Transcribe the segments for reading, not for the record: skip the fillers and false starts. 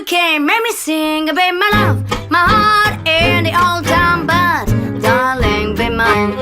came, made me sing, be my love, my heart in the old town, but darling, be mine.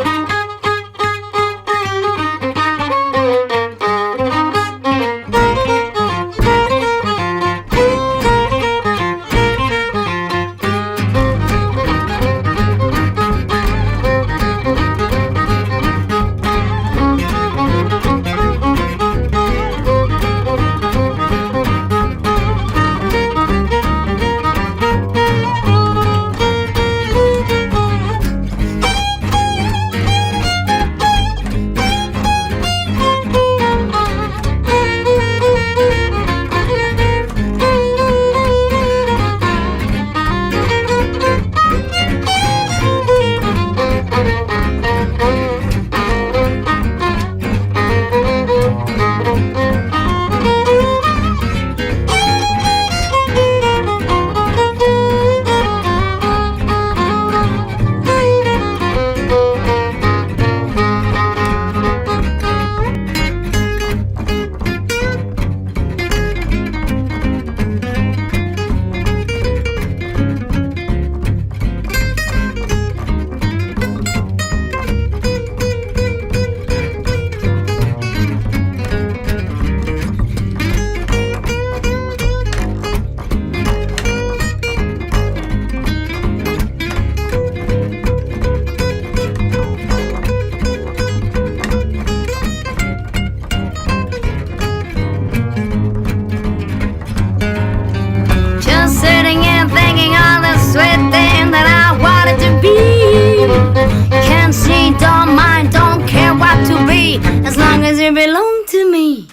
Can't see, don't mind, don't care what to be, as long as you belong to me.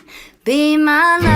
Be my love.